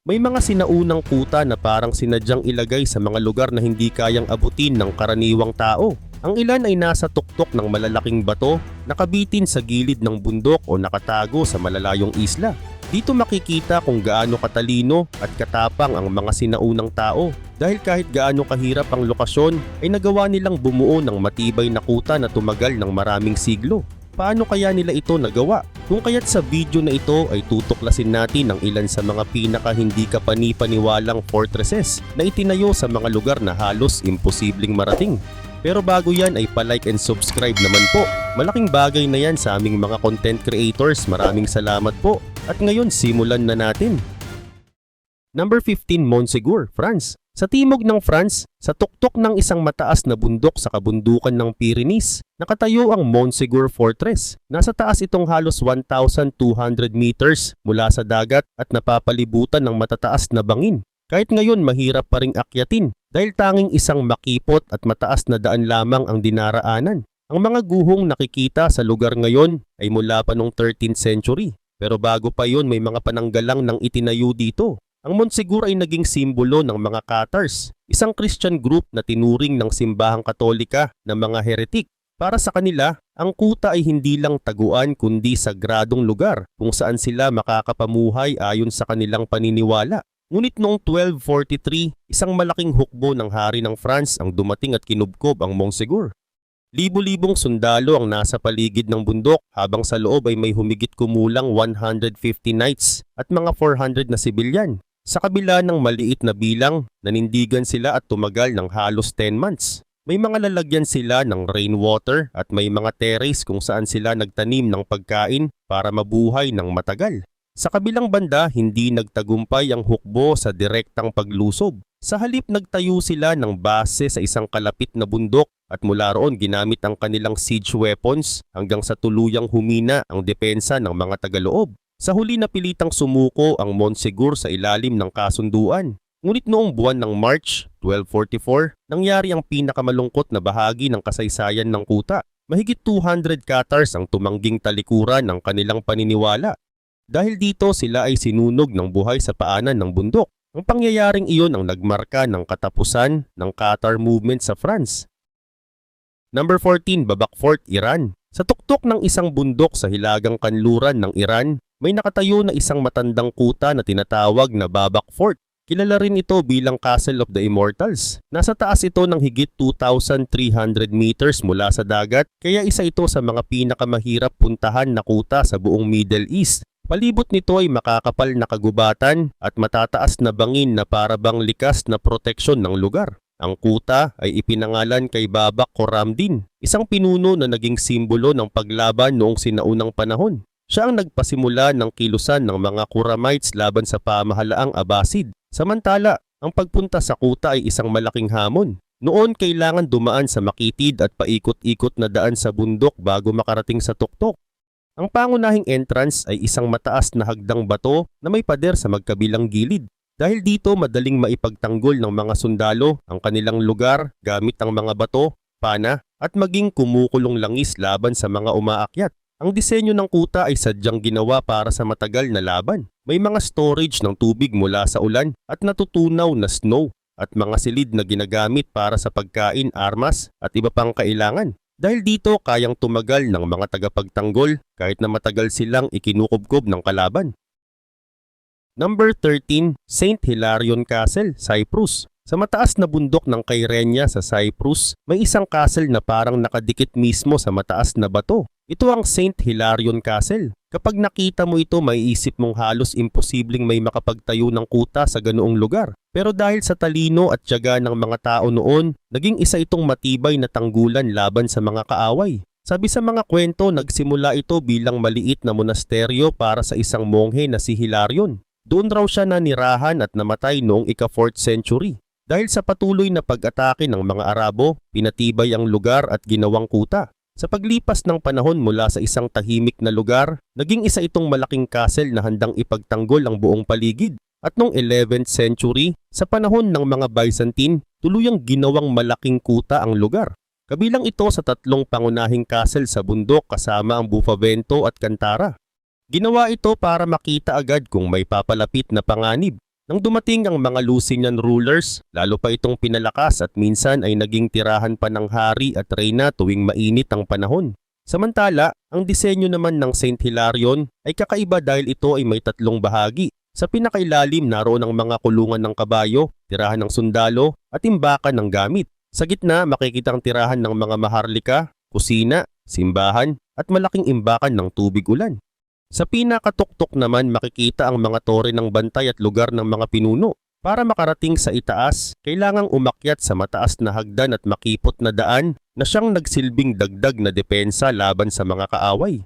May mga sinaunang kuta na parang sinadyang ilagay sa mga lugar na hindi kayang abutin ng karaniwang tao. Ang ilan ay nasa tuktok ng malalaking bato, nakabitin sa gilid ng bundok o nakatago sa malalayong isla. Dito makikita kung gaano katalino at katapang ang mga sinaunang tao dahil kahit gaano kahirap ang lokasyon ay nagawa nilang bumuo ng matibay na kuta na tumagal ng maraming siglo. Paano kaya nila ito nagawa? Kung kaya't sa video na ito ay tutuklasin natin ang ilan sa mga pinaka hindi kapani-paniwalang fortresses na itinayo sa mga lugar na halos imposibleng marating. Pero bago yan ay pa-like and subscribe naman po. Malaking bagay na yan sa aming mga content creators. Maraming salamat po. At ngayon simulan na natin. Number 15, Montségur, France. Sa timog ng France, sa tuktok ng isang mataas na bundok sa kabundukan ng Pyrenees, nakatayo ang Montségur Fortress. Nasa taas itong halos 1,200 meters mula sa dagat at napapalibutan ng matataas na bangin. Kahit ngayon mahirap pa ring akyatin dahil tanging isang makipot at mataas na daan lamang ang dinaraanan. Ang mga guhong nakikita sa lugar ngayon ay mula pa noong 13th century. Pero bago pa yon may mga pananggalang ng itinayo dito. Ang Montségur ay naging simbolo ng mga Cathars, isang Christian group na tinuring ng simbahang Katolika na mga heretic. Para sa kanila, ang kuta ay hindi lang taguan kundi sagradong lugar kung saan sila makakapamuhay ayon sa kanilang paniniwala. Ngunit noong 1243, isang malaking hukbo ng hari ng France ang dumating at kinubkob ang Montségur. Libo-libong sundalo ang nasa paligid ng bundok habang sa loob ay may humigit kumulang 150 knights at mga 400 na sibilyan. Sa kabila ng maliit na bilang, nanindigan sila at tumagal ng halos 10 months. May mga lalagyan sila ng rainwater at may mga terrace kung saan sila nagtanim ng pagkain para mabuhay ng matagal. Sa kabilang banda, hindi nagtagumpay ang hukbo sa direktang paglusob. Sa halip nagtayo sila ng base sa isang kalapit na bundok at mula roon ginamit ang kanilang siege weapons hanggang sa tuluyang humina ang depensa ng mga tagaloob. Sa huli napilitang sumuko ang Montségur sa ilalim ng kasunduan. Ngunit noong buwan ng March 1244, nangyari ang pinakamalungkot na bahagi ng kasaysayan ng kuta. Mahigit 200 Cathars ang tumangging talikuran ng kanilang paniniwala. Dahil dito sila ay sinunog ng buhay sa paanan ng bundok. Ang pangyayaring iyon ang nagmarka ng katapusan ng Cathar movement sa France. Number 14, Babak Fort, Iran. Sa tuktok ng isang bundok sa hilagang kanluran ng Iran, may nakatayo na isang matandang kuta na tinatawag na Babak Fort. Kilala rin ito bilang Castle of the Immortals. Nasa taas ito ng higit 2,300 meters mula sa dagat, kaya isa ito sa mga pinakamahirap puntahan na kuta sa buong Middle East. Palibot nito ay makakapal na kagubatan at matataas na bangin na parabang likas na proteksyon ng lugar. Ang kuta ay ipinangalan kay Babak Khorramdin, isang pinuno na naging simbolo ng paglaban noong sinaunang panahon. Siya ang nagpasimula ng kilusan ng mga Khurramites laban sa pamahalaang Abbasid. Samantala, ang pagpunta sa kuta ay isang malaking hamon. Noon kailangan dumaan sa makitid at paikot-ikot na daan sa bundok bago makarating sa tuktok. Ang pangunahing entrance ay isang mataas na hagdang bato na may pader sa magkabilang gilid. Dahil dito madaling maipagtanggol ng mga sundalo ang kanilang lugar gamit ang mga bato, pana at maging kumukulong langis laban sa mga umaakyat. Ang disenyo ng kuta ay sadyang ginawa para sa matagal na laban. May mga storage ng tubig mula sa ulan at natutunaw na snow at mga silid na ginagamit para sa pagkain, armas at iba pang kailangan. Dahil dito kayang tumagal ng mga tagapagtanggol kahit na matagal silang ikinukubkob ng kalaban. Number 13, St. Hilarion Castle, Cyprus. Sa mataas na bundok ng Kyrenia sa Cyprus, may isang castle na parang nakadikit mismo sa mataas na bato. Ito ang St. Hilarion Castle. Kapag nakita mo ito, maiisip mong halos imposibleng may makapagtayo ng kuta sa ganoong lugar. Pero dahil sa talino at tiyaga ng mga tao noon, naging isa itong matibay na tanggulan laban sa mga kaaway. Sabi sa mga kwento, nagsimula ito bilang maliit na monasteryo para sa isang monghe na si Hilarion. Doon raw siya nanirahan at namatay noong ika-4th century. Dahil sa patuloy na pag-atake ng mga Arabo, pinatibay ang lugar at ginawang kuta. Sa paglipas ng panahon mula sa isang tahimik na lugar, naging isa itong malaking castle na handang ipagtanggol ang buong paligid. At noong 11th century, sa panahon ng mga Byzantine, tuluyang ginawang malaking kuta ang lugar. Kabilang ito sa tatlong pangunahing castle sa bundok kasama ang Bufavento at Cantara. Ginawa ito para makita agad kung may papalapit na panganib. Nang dumating ang mga Lusignan rulers, lalo pa itong pinalakas at minsan ay naging tirahan pa ng hari at reyna tuwing mainit ang panahon. Samantala, ang disenyo naman ng St. Hilarion ay kakaiba dahil ito ay may tatlong bahagi. Sa pinakailalim naroon ang mga kulungan ng kabayo, tirahan ng sundalo at imbakan ng gamit. Sa gitna makikita ang tirahan ng mga maharlika, kusina, simbahan at malaking imbakan ng tubig ulan. Sa pinakatuktok naman makikita ang mga tore ng bantay at lugar ng mga pinuno. Para makarating sa itaas, kailangang umakyat sa mataas na hagdan at makipot na daan na siyang nagsilbing dagdag na depensa laban sa mga kaaway.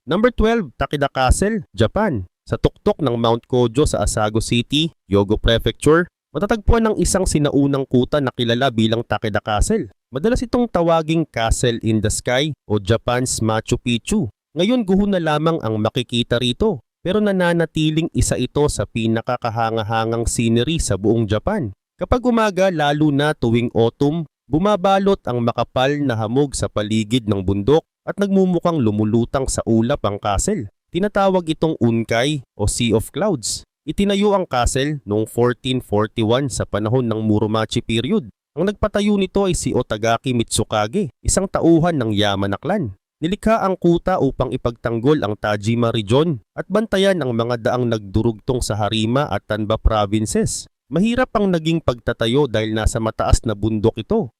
Number 12, Takeda Castle, Japan. Sa tuktok ng Mount Kojo sa Asago City, Hyogo Prefecture, matatagpuan ng isang sinaunang kuta na kilala bilang Takeda Castle. Madalas itong tawaging Castle in the Sky o Japan's Machu Picchu. Ngayon guho na lamang ang makikita rito, pero nananatiling isa ito sa pinakakahangahangang scenery sa buong Japan. Kapag umaga lalo na tuwing autumn, bumabalot ang makapal na hamog sa paligid ng bundok at nagmumukhang lumulutang sa ulap ang castle. Tinatawag itong Unkay o Sea of Clouds. Itinayo ang castle noong 1441 sa panahon ng Muromachi period. Ang nagpatayo nito ay si Otagaki Mitsukage, isang tauhan ng Yamana clan. Nilikha ang kuta upang ipagtanggol ang Tajima Region at bantayan ang mga daang nagdurugtong sa Harima at Tanba provinces. Mahirap ang naging pagtatayo dahil nasa mataas na bundok ito.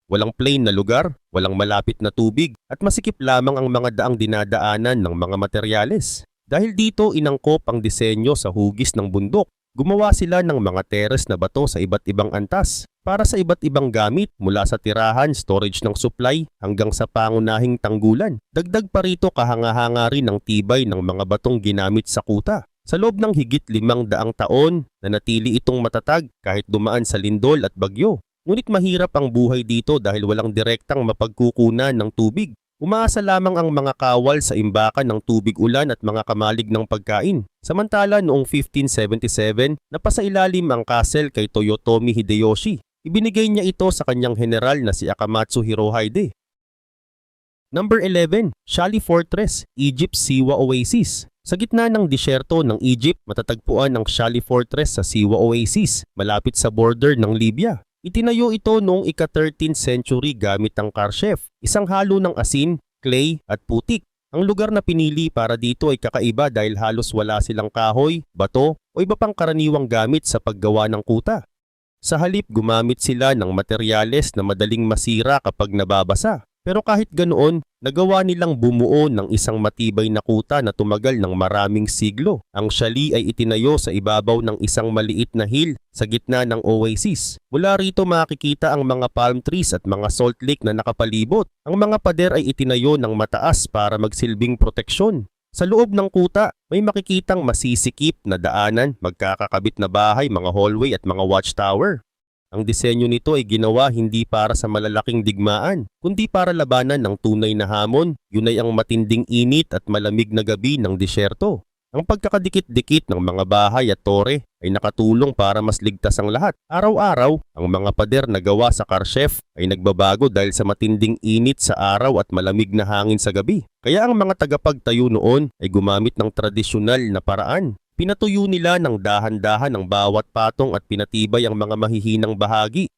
Walang plain na lugar, walang malapit na tubig at masikip lamang ang mga daang dinadaanan ng mga materyales. Dahil dito inangkop ang disenyo sa hugis ng bundok. Gumawa sila ng mga teres na bato sa iba't ibang antas para sa iba't ibang gamit mula sa tirahan, storage ng supply hanggang sa pangunahing tanggulan. Dagdag pa rito kahanga-hanga rin ang tibay ng mga batong ginamit sa kuta. Sa loob ng higit 500 taon, nanatili itong matatag kahit dumaan sa lindol at bagyo. Ngunit mahirap ang buhay dito dahil walang direktang mapagkukunan ng tubig. Umaasa lamang ang mga kawal sa imbakan ng tubig ulan at mga kamalig ng pagkain. Samantala noong 1577, napasailalim ang castle kay Toyotomi Hideyoshi. Ibinigay niya ito sa kanyang general na si Akamatsu Hirohide. Number 11, Shali Fortress, Egypt Siwa Oasis. Sa gitna ng disyerto ng Egypt, matatagpuan ang Shali Fortress sa Siwa Oasis, malapit sa border ng Libya. Itinayo ito noong ika-13th century gamit ang karchef, isang halo ng asin, clay at putik. Ang lugar na pinili para dito ay kakaiba dahil halos wala silang kahoy, bato o iba pang karaniwang gamit sa paggawa ng kuta. Sa halip gumamit sila ng materyales na madaling masira kapag nababasa. Pero kahit ganoon, nagawa nilang bumuo ng isang matibay na kuta na tumagal ng maraming siglo. Ang Shali ay itinayo sa ibabaw ng isang maliit na hill sa gitna ng oasis. Mula rito makikita ang mga palm trees at mga salt lake na nakapalibot. Ang mga pader ay itinayo ng mataas para magsilbing proteksyon. Sa loob ng kuta, may makikitang masisikip na daanan, magkakakabit na bahay, mga hallway at mga watchtower. Ang disenyo nito ay ginawa hindi para sa malalaking digmaan, kundi para labanan ng tunay na hamon. Yun ay ang matinding init at malamig na gabi ng disyerto. Ang pagkakadikit-dikit ng mga bahay at tore ay nakatulong para mas ligtas ang lahat. Araw-araw, ang mga pader na gawa sa karchef ay nagbabago dahil sa matinding init sa araw at malamig na hangin sa gabi. Kaya ang mga tagapagtayo noon ay gumamit ng tradisyonal na paraan. Pinatuyo nila ng dahan-dahan ang bawat patong at pinatibay ang mga mahihinang bahagi.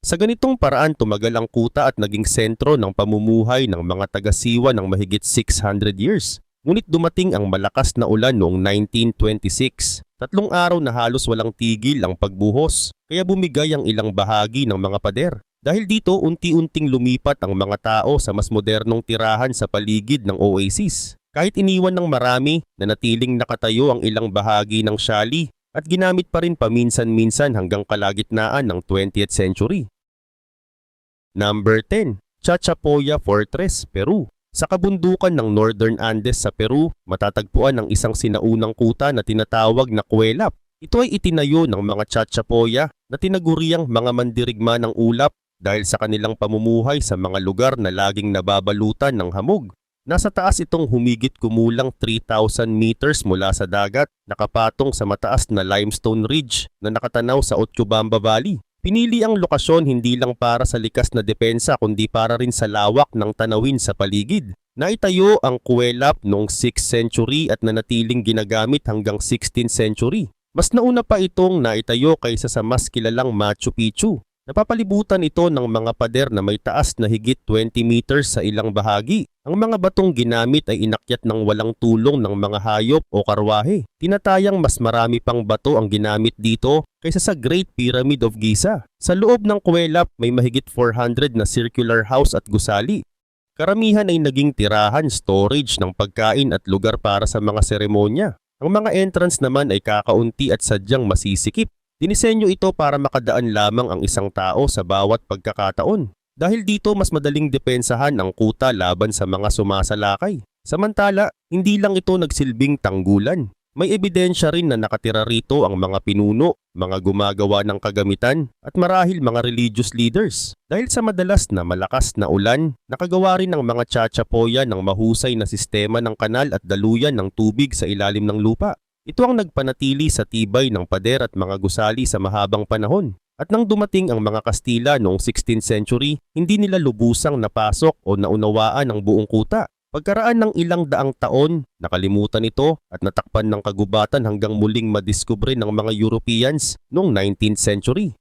Sa ganitong paraan tumagal ang kuta at naging sentro ng pamumuhay ng mga taga-Siwa ng mahigit 600 years. Ngunit dumating ang malakas na ulan noong 1926. 3 araw na halos walang tigil ang pagbuhos, kaya bumigay ang ilang bahagi ng mga pader. Dahil dito unti-unting lumipat ang mga tao sa mas modernong tirahan sa paligid ng oasis. Kahit iniwan ng marami, nanatiling nakatayo ang ilang bahagi ng Shali at ginamit pa rin paminsan-minsan hanggang kalagitnaan ng 20th century. Number 10, Chachapoya Fortress, Peru. Sa kabundukan ng Northern Andes sa Peru, matatagpuan ang isang sinaunang kuta na tinatawag na Kuwelap. Ito ay itinayo ng mga Chachapoya na tinaguriang mga mandirigma ng ulap dahil sa kanilang pamumuhay sa mga lugar na laging nababalutan ng hamog. Nasa taas itong humigit kumulang 3,000 meters mula sa dagat, nakapatong sa mataas na limestone ridge na nakatanaw sa Otcobamba Valley. Pinili ang lokasyon hindi lang para sa likas na depensa kundi para rin sa lawak ng tanawin sa paligid. Naitayo ang Kuwelap noong 6th century at nanatiling ginagamit hanggang 16th century. Mas nauna pa itong naitayo kaysa sa mas kilalang Machu Picchu. Napapalibutan ito ng mga pader na may taas na higit 20 meters sa ilang bahagi. Ang mga batong ginamit ay inakyat ng walang tulong ng mga hayop o karwahe. Tinatayang mas marami pang bato ang ginamit dito kaysa sa Great Pyramid of Giza. Sa loob ng kuwelap may mahigit 400 na circular house at gusali. Karamihan ay naging tirahan, storage ng pagkain at lugar para sa mga seremonya. Ang mga entrance naman ay kakaunti at sadyang masisikip. Dinisenyo ito para makadaan lamang ang isang tao sa bawat pagkakataon. Dahil dito mas madaling depensahan ang kuta laban sa mga sumasalakay. Samantala, hindi lang ito nagsilbing tanggulan. May ebidensya rin na nakatira rito ang mga pinuno, mga gumagawa ng kagamitan at marahil mga religious leaders. Dahil sa madalas na malakas na ulan, nakagawa rin ng mga tsatsyapoya ng mahusay na sistema ng kanal at daluyan ng tubig sa ilalim ng lupa. Ito ang nagpanatili sa tibay ng pader at mga gusali sa mahabang panahon. At nang dumating ang mga Kastila noong 16th century, hindi nila lubusang napasok o naunawaan ang buong kuta. Pagkaraan ng ilang daang taon, nakalimutan ito at natakpan ng kagubatan hanggang muling madiskubre ng mga Europeans noong 19th century.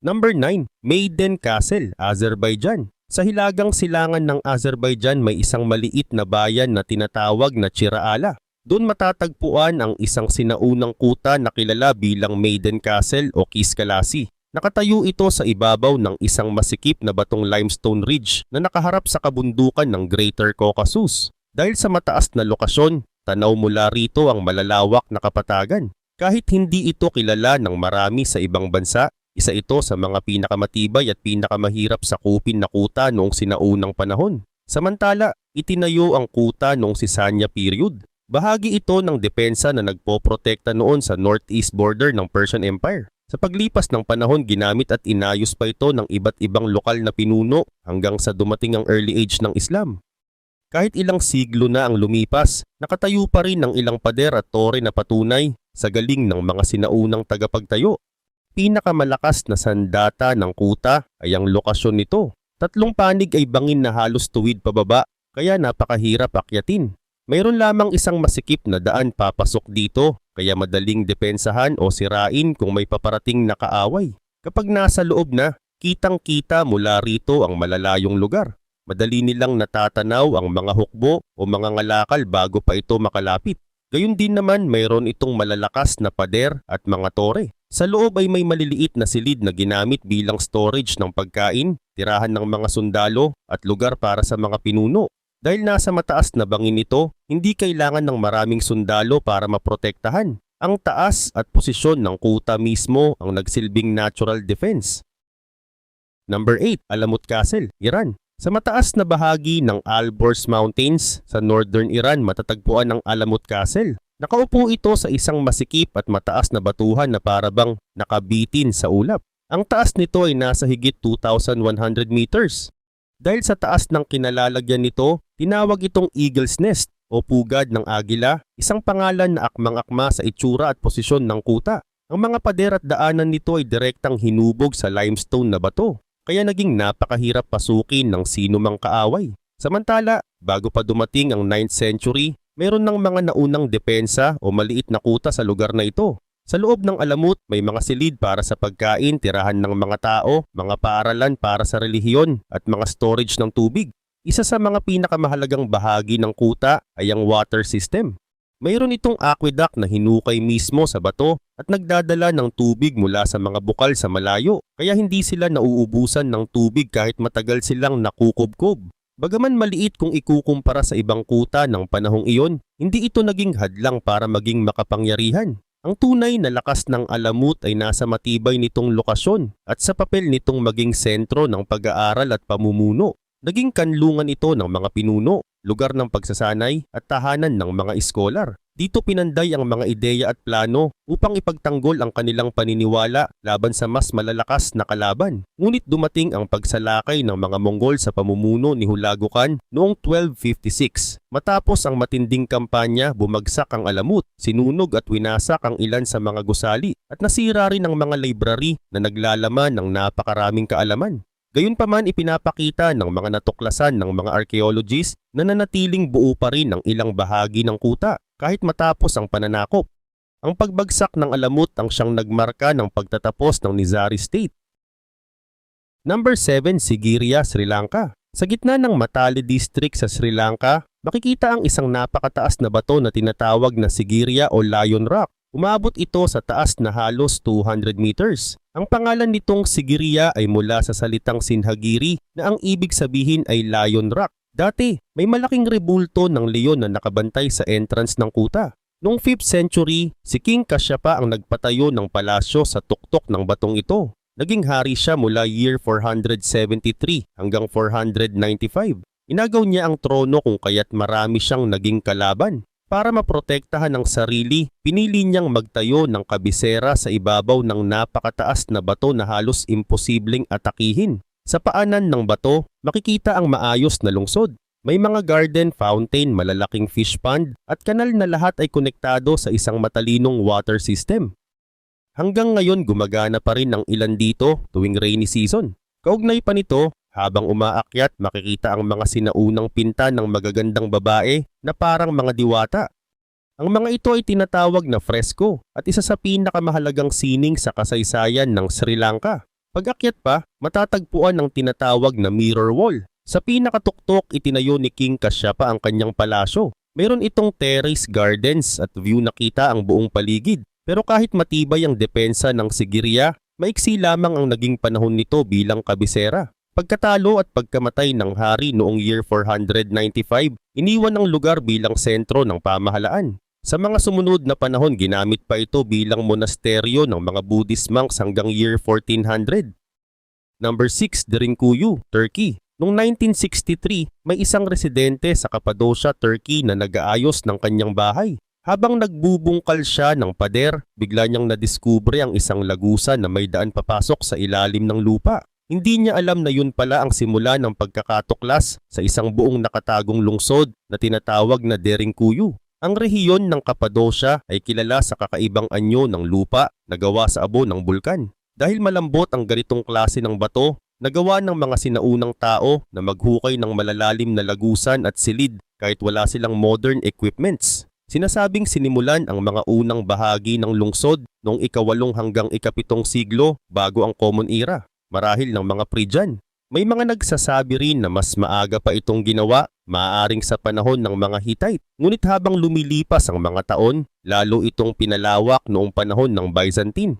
Number 9. Maiden Castle, Azerbaijan. Sa hilagang silangan ng Azerbaijan may isang maliit na bayan na tinatawag na Chiraala. Doon matatagpuan ang isang sinaunang kuta na kilala bilang Maiden Castle o Kiskalasi. Nakatayo ito sa ibabaw ng isang masikip na batong limestone ridge na nakaharap sa kabundukan ng Greater Caucasus. Dahil sa mataas na lokasyon, tanaw mula rito ang malalawak na kapatagan. Kahit hindi ito kilala ng marami sa ibang bansa, isa ito sa mga pinakamatibay at pinakamahirap sakupin na kuta noong sinaunang panahon. Samantala, itinayo ang kuta noong Sasania period. Bahagi ito ng depensa na nagpoprotekta noon sa northeast border ng Persian Empire. Sa paglipas ng panahon, ginamit at inayos pa ito ng iba't ibang lokal na pinuno hanggang sa dumating ang early age ng Islam. Kahit ilang siglo na ang lumipas, nakatayo pa rin ang ilang pader at tore na patunay sa galing ng mga sinaunang tagapagtayo. Pinakamalakas na sandata ng kuta ay ang lokasyon nito. 3 panig ay bangin na halos tuwid pababa, kaya napakahirap akyatin. Mayroon lamang isang masikip na daan papasok dito, kaya madaling depensahan o sirain kung may paparating na kaaway. Kapag nasa loob na, kitang-kita mula rito ang malalayong lugar. Madali nilang natatanaw ang mga hukbo o mga ngalakal bago pa ito makalapit. Gayun din naman mayroon itong malalakas na pader at mga tore. Sa loob ay may maliliit na silid na ginamit bilang storage ng pagkain, tirahan ng mga sundalo at lugar para sa mga pinuno. Dahil nasa mataas na bangin ito, hindi kailangan ng maraming sundalo para maprotektahan. Ang taas at posisyon ng kuta mismo ang nagsilbing natural defense. Number 8. Alamut Castle, Iran. Sa mataas na bahagi ng Alborz Mountains sa northern Iran matatagpuan ang Alamut Castle. Nakaupo ito sa isang masikip at mataas na batuhan na parabang nakabitin sa ulap. Ang taas nito ay nasa higit 2,100 meters. Dahil sa taas ng kinalalagyan nito, tinawag itong Eagle's Nest o pugad ng agila, isang pangalan na akmang-akma sa itsura at posisyon ng kuta. Ang mga pader at daanan nito ay direktang hinubog sa limestone na bato, kaya naging napakahirap pasukin ng sinumang kaaway. Samantala, bago pa dumating ang 9th century, mayroon ng mga naunang depensa o maliit na kuta sa lugar na ito. Sa loob ng alamut, may mga silid para sa pagkain, tirahan ng mga tao, mga paaralan para sa relihiyon at mga storage ng tubig. Isa sa mga pinakamahalagang bahagi ng kuta ay ang water system. Mayroon itong aqueduct na hinukay mismo sa bato at nagdadala ng tubig mula sa mga bukal sa malayo, kaya hindi sila nauubusan ng tubig kahit matagal silang nakukubkob. Bagaman maliit kung ikukumpara sa ibang kuta ng panahong iyon, hindi ito naging hadlang para maging makapangyarihan. Ang tunay na lakas ng alamut ay nasa matibay nitong lokasyon at sa papel nitong maging sentro ng pag-aaral at pamumuno. Naging kanlungan ito ng mga pinuno, lugar ng pagsasanay at tahanan ng mga iskolar. Dito pinanday ang mga ideya at plano upang ipagtanggol ang kanilang paniniwala laban sa mas malalakas na kalaban. Ngunit dumating ang pagsalakay ng mga Mongol sa pamumuno ni Hulagu Khan noong 1256. Matapos ang matinding kampanya, bumagsak ang alamut, sinunog at winasak ang ilan sa mga gusali at nasira rin ang mga library na naglalaman ng napakaraming kaalaman. Gayunpaman ipinapakita ng mga natuklasan ng mga archaeologists na nanatiling buo pa rin ang ilang bahagi ng kuta kahit matapos ang pananakop. Ang pagbagsak ng Alamut ang siyang nagmarka ng pagtatapos ng Nizari State. Number 7, Sigiriya, Sri Lanka. Sa gitna ng Matale District sa Sri Lanka, makikita ang isang napakataas na bato na tinatawag na Sigiriya o Lion Rock. Umabot ito sa taas na halos 200 meters. Ang pangalan nitong Sigiriya ay mula sa salitang Sinhagiri na ang ibig sabihin ay Lion Rock. Dati, may malaking rebulto ng leon na nakabantay sa entrance ng kuta. Noong 5th century, si King Kashyapa ang nagpatayo ng palasyo sa tuktok ng batong ito. Naging hari siya mula year 473 hanggang 495. Inagaw niya ang trono kung kaya't marami siyang naging kalaban. Para maprotektahan ang sarili, pinili niyang magtayo ng kabisera sa ibabaw ng napakataas na bato na halos imposibleng atakihin. Sa paanan ng bato, makikita ang maayos na lungsod. May mga garden fountain, malalaking fish pond, at kanal na lahat ay konektado sa isang matalinong water system. Hanggang ngayon gumagana pa rin ang ilan dito tuwing rainy season. Kaugnay pa nito, habang umaakyat makikita ang mga sinaunang pinta ng magagandang babae na parang mga diwata. Ang mga ito ay tinatawag na fresco at isa sa pinakamahalagang sining sa kasaysayan ng Sri Lanka. Pag-akyat pa, matatagpuan ang tinatawag na mirror wall. Sa pinakatuktok itinayo ni King Kashyapa ang kanyang palasyo. Mayroon itong terrace gardens at view na kita ang buong paligid. Pero kahit matibay ang depensa ng Sigiriya, maiksi lamang ang naging panahon nito bilang kabisera. Pagkatalo at pagkamatay ng hari noong year 495, iniwan ang lugar bilang sentro ng pamahalaan. Sa mga sumunod na panahon, ginamit pa ito bilang monasteryo ng mga Buddhist monks hanggang year 1400. Number 6, Derinkuyu, Turkey. Noong 1963, may isang residente sa Cappadocia, Turkey na nag-aayos ng kanyang bahay. Habang nagbubungkal siya ng pader, bigla niyang nadiskubre ang isang lagusan na may daan papasok sa ilalim ng lupa. Hindi niya alam na yun pala ang simula ng pagkakatuklas sa isang buong nakatagong lungsod na tinatawag na Derinkuyu. Ang rehiyon ng Cappadocia ay kilala sa kakaibang anyo ng lupa na gawa sa abo ng bulkan. Dahil malambot ang ganitong klase ng bato, nagawa ng mga sinaunang tao na maghukay ng malalalim na lagusan at silid kahit wala silang modern equipments. Sinasabing sinimulan ang mga unang bahagi ng lungsod noong ika-8 hanggang ika-7 siglo bago ang Common Era. Marahil ng mga Phrygian. May mga nagsasabi rin na mas maaga pa itong ginawa, maaaring sa panahon ng mga Hittite. Ngunit habang lumilipas ang mga taon, lalo itong pinalawak noong panahon ng Byzantine.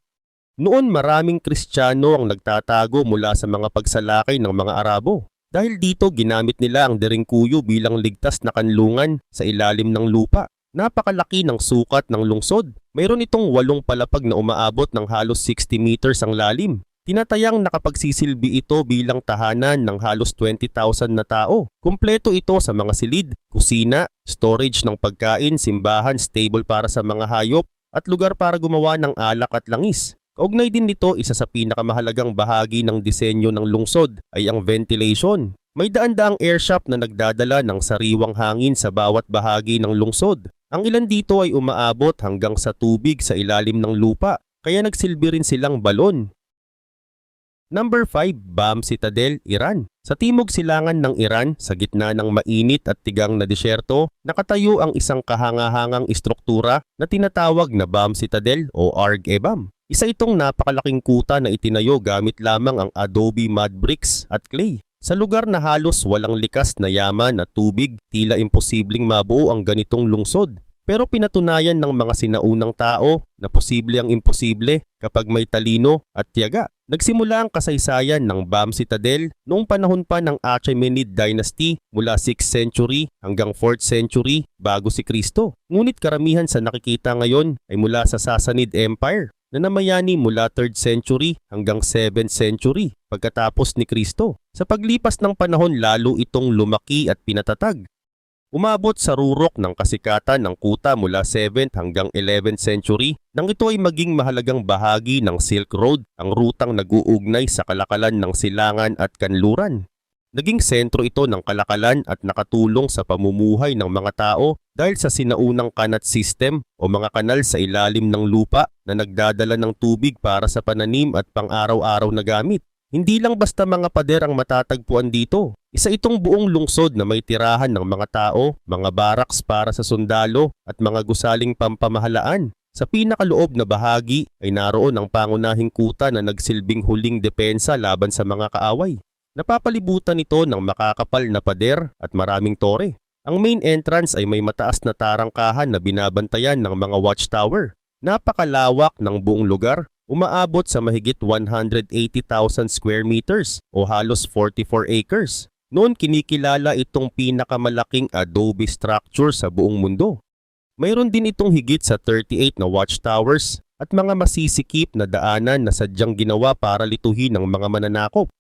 Noon maraming Kristiyano ang nagtatago mula sa mga pagsalakay ng mga Arabo. Dahil dito ginamit nila ang Derinkuyu bilang ligtas na kanlungan sa ilalim ng lupa. Napakalaki ng sukat ng lungsod. Mayroon itong 8 palapag na umaabot ng halos 60 meters ang lalim. Tinatayang nakapagsisilbi ito bilang tahanan ng halos 20,000 na tao. Kumpleto ito sa mga silid, kusina, storage ng pagkain, simbahan, stable para sa mga hayop, at lugar para gumawa ng alak at langis. Kaugnay din nito, isa sa pinakamahalagang bahagi ng disenyo ng lungsod ay ang ventilation. May daan-daang airshop na nagdadala ng sariwang hangin sa bawat bahagi ng lungsod. Ang ilan dito ay umaabot hanggang sa tubig sa ilalim ng lupa, kaya nagsilbi rin silang balon. Number 5, Bam Citadel, Iran. Sa timog silangan ng Iran, sa gitna ng mainit at tigang na disyerto, nakatayo ang isang kahangahangang istruktura na tinatawag na Bam Citadel o Arg-e-Bam. Isa itong napakalaking kuta na itinayo gamit lamang ang adobe mud bricks at clay. Sa lugar na halos walang likas na yaman at tubig, tila imposibleng mabuo ang ganitong lungsod. Pero pinatunayan ng mga sinaunang tao na posible ang imposible kapag may talino at tiyaga. Nagsimula ang kasaysayan ng Bam Citadel noong panahon pa ng Achaemenid Dynasty mula 6th century hanggang 4th century bago si Kristo. Ngunit karamihan sa nakikita ngayon ay mula sa Sassanid Empire na namayani mula 3rd century hanggang 7th century pagkatapos ni Kristo. Sa paglipas ng panahon lalo itong lumaki at pinatatag. Umabot sa rurok ng kasikatan ng kuta mula 7th hanggang 11th century nang ito ay maging mahalagang bahagi ng Silk Road, ang rutang nag-uugnay sa kalakalan ng silangan at kanluran. Naging sentro ito ng kalakalan at nakatulong sa pamumuhay ng mga tao dahil sa sinaunang kanat system o mga kanal sa ilalim ng lupa na nagdadala ng tubig para sa pananim at pang-araw-araw na gamit. Hindi lang basta mga pader ang matatagpuan dito. Isa itong buong lungsod na may tirahan ng mga tao, mga barracks para sa sundalo at mga gusaling pampamahalaan. Sa pinakaloob na bahagi ay naroon ang pangunahing kuta na nagsilbing huling depensa laban sa mga kaaway. Napapalibutan ito ng makakapal na pader at maraming tore. Ang main entrance ay may mataas na tarangkahan na binabantayan ng mga watchtower. Napakalawak ng buong lugar, umaabot sa mahigit 180,000 square meters o halos 44 acres. Noon kinikilala itong pinakamalaking adobe structure sa buong mundo. Mayroon din itong higit sa 38 na watchtowers at mga masisikip na daanan na sadyang ginawa para lituhin ng mga mananakop.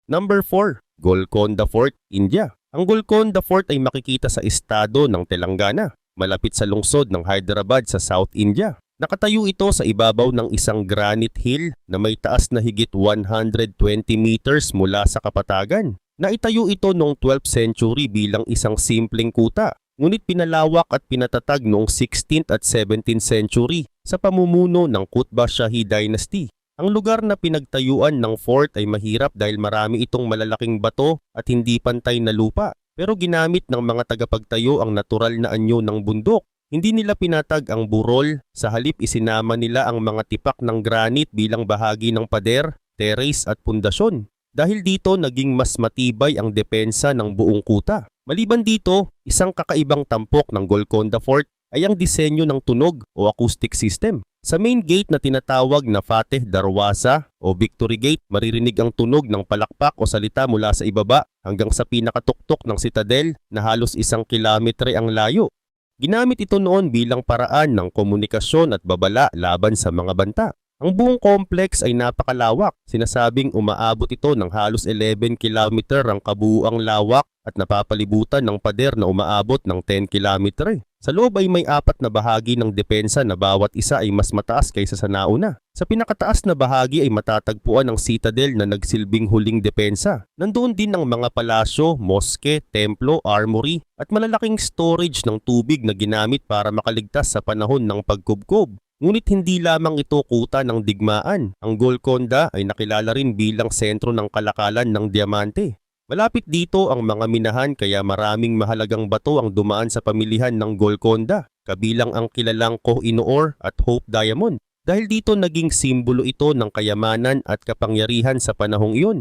Number 4. Golconda Fort, India. Ang Golconda Fort ay makikita sa estado ng Telangana, malapit sa lungsod ng Hyderabad sa South India. Nakatayo ito sa ibabaw ng isang granite hill na may taas na higit 120 meters mula sa kapatagan. Naitayo ito noong 12th century bilang isang simpleng kuta, ngunit pinalawak at pinatatag noong 16th at 17th century sa pamumuno ng Qutb Shahi Dynasty. Ang lugar na pinagtayuan ng fort ay mahirap dahil marami itong malalaking bato at hindi pantay na lupa. Pero ginamit ng mga tagapagtayo ang natural na anyo ng bundok. Hindi nila pinatag ang burol, sa halip isinama nila ang mga tipak ng granite bilang bahagi ng pader, terrace at pundasyon. Dahil dito naging mas matibay ang depensa ng buong kuta. Maliban dito, isang kakaibang tampok ng Golconda Fort ay ang disenyo ng tunog o acoustic system. Sa main gate na tinatawag na Fateh Darwaza o Victory Gate, maririnig ang tunog ng palakpak o salita mula sa ibaba hanggang sa pinakatuktok ng citadel na halos 1 kilometre ang layo. Ginamit ito noon bilang paraan ng komunikasyon at babala laban sa mga banta. Ang buong complex ay napakalawak, sinasabing umaabot ito ng halos 11 kilometer ang kabuuang lawak at napapalibutan ng pader na umaabot ng 10 kilometre. Sa loob ay may 4 na bahagi ng depensa na bawat isa ay mas mataas kaysa sa nauna. Sa pinakataas na bahagi ay matatagpuan ang citadel na nagsilbing huling depensa. Nandoon din ang mga palasyo, moske, templo, armory at malalaking storage ng tubig na ginamit para makaligtas sa panahon ng pagkubkob. Ngunit hindi lamang ito kuta ng digmaan. Ang Golconda ay nakilala rin bilang sentro ng kalakalan ng diamante. Malapit dito ang mga minahan kaya maraming mahalagang bato ang dumaan sa pamilihan ng Golconda, kabilang ang kilalang Koh-i-Noor at Hope Diamond. Dahil dito naging simbolo ito ng kayamanan at kapangyarihan sa panahong iyon.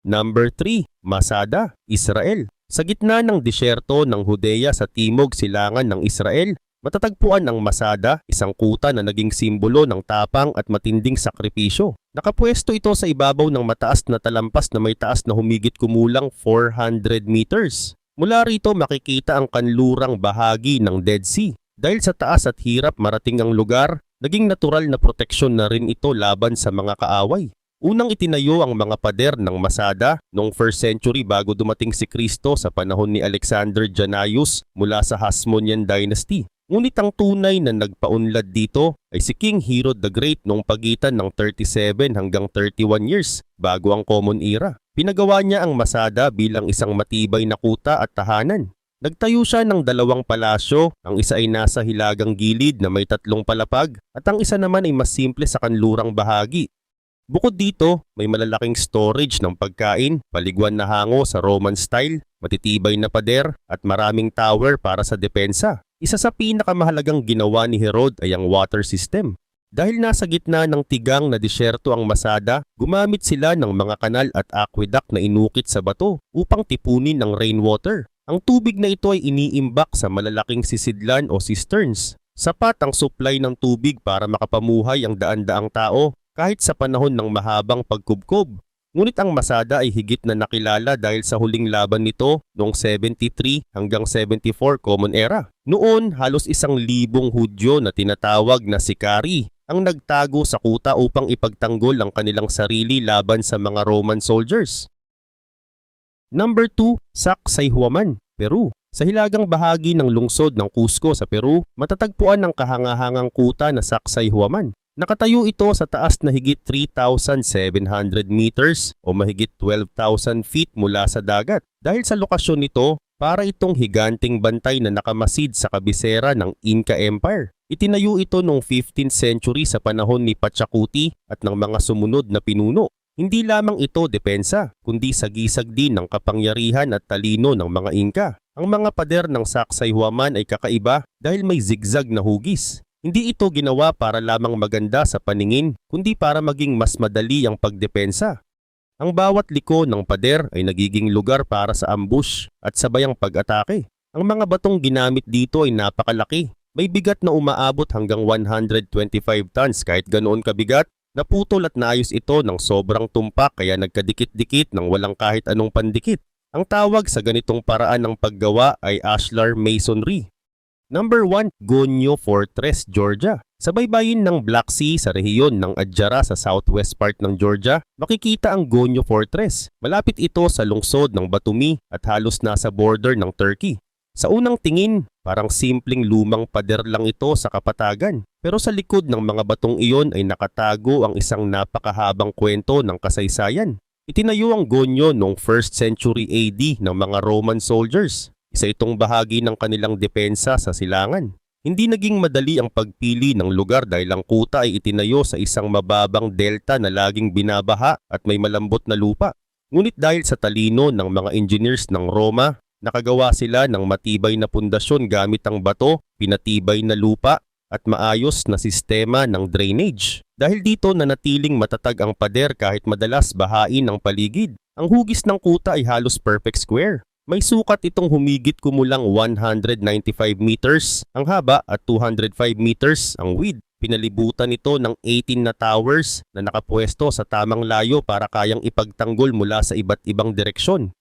Number 3. Masada, Israel. Sa gitna ng disyerto ng Judea sa timog silangan ng Israel, matatagpuan ang Masada, isang kuta na naging simbolo ng tapang at matinding sakripisyo. Nakapwesto ito sa ibabaw ng mataas na talampas na may taas na humigit kumulang 400 meters. Mula rito makikita ang kanlurang bahagi ng Dead Sea. Dahil sa taas at hirap marating ang lugar, naging natural na proteksyon na rin ito laban sa mga kaaway. Unang itinayo ang mga pader ng Masada noong 1st century bago dumating si Kristo sa panahon ni Alexander Jannaeus mula sa Hasmonean Dynasty. Ngunit ang tunay na nagpaunlad dito ay si King Herod the Great noong pagitan ng 37 hanggang 31 years bago ang Common Era. Pinagawa niya ang Masada bilang isang matibay na kuta at tahanan. Nagtayo siya ng 2 palasyo, ang isa ay nasa hilagang gilid na may 3 palapag at ang isa naman ay mas simple sa kanlurang bahagi. Bukod dito, may malalaking storage ng pagkain, paliguan na hango sa Roman style, matitibay na pader at maraming tower para sa depensa. Isa sa pinakamahalagang ginawa ni Herod ay ang water system. Dahil nasa gitna ng tigang na disyerto ang Masada, gumamit sila ng mga kanal at aqueduct na inukit sa bato upang tipunin ang rainwater. Ang tubig na ito ay iniimbak sa malalaking sisidlan o cisterns. Sapat ang supply ng tubig para makapamuhay ang daan-daang tao kahit sa panahon ng mahabang pagkubkob. Ngunit ang Masada ay higit na nakilala dahil sa huling laban nito noong 73 hanggang 74 Common Era. Noon, halos 1,000 Hudyo na tinatawag na Sikari ang nagtago sa kuta upang ipagtanggol ang kanilang sarili laban sa mga Roman soldiers. Number 2. Sacsayhuaman, Peru. Sa hilagang bahagi ng lungsod ng Cusco sa Peru, matatagpuan ang kahangahangang kuta na Sacsayhuaman. Nakatayo ito sa taas na higit 3,700 meters o mahigit 12,000 feet mula sa dagat. Dahil sa lokasyon nito, para itong higanting bantay na nakamasid sa kabisera ng Inca Empire. Itinayo ito noong 15th century sa panahon ni Pachacuti at ng mga sumunod na pinuno. Hindi lamang ito depensa, kundi sagisag din ng kapangyarihan at talino ng mga Inca. Ang mga pader ng Sacsayhuaman ay kakaiba dahil may zigzag na hugis. Hindi ito ginawa para lamang maganda sa paningin, kundi para maging mas madali ang pagdepensa. Ang bawat liko ng pader ay nagiging lugar para sa ambush at sabayang pag-atake. Ang mga batong ginamit dito ay napakalaki. May bigat na umaabot hanggang 125 tons kahit ganoon kabigat. Naputol at naayos ito ng sobrang tumpak kaya nagkadikit-dikit ng walang kahit anong pandikit. Ang tawag sa ganitong paraan ng paggawa ay ashlar masonry. Number 1, Gonyo Fortress, Georgia. Sa baybayin ng Black Sea sa rehiyon ng Adjara sa southwest part ng Georgia, makikita ang Gonyo Fortress. Malapit ito sa lungsod ng Batumi at halos nasa border ng Turkey. Sa unang tingin, parang simpleng lumang pader lang ito sa kapatagan. Pero sa likod ng mga batong iyon ay nakatago ang isang napakahabang kwento ng kasaysayan. Itinayo ang Gonyo noong 1st century AD ng mga Roman soldiers. Isa itong bahagi ng kanilang depensa sa silangan. Hindi naging madali ang pagpili ng lugar dahil ang kuta ay itinayo sa isang mababang delta na laging binabaha at may malambot na lupa. Ngunit dahil sa talino ng mga engineers ng Roma, nakagawa sila ng matibay na pundasyon gamit ang bato, pinatibay na lupa at maayos na sistema ng drainage. Dahil dito nanatiling matatag ang pader kahit madalas bahain ang paligid. Ang hugis ng kuta ay halos perfect square. May sukat itong humigit kumulang 195 meters ang haba at 205 meters ang width. Pinalibutan ito ng 18 na towers na nakapwesto sa tamang layo para kayang ipagtanggol mula sa iba't ibang direksyon.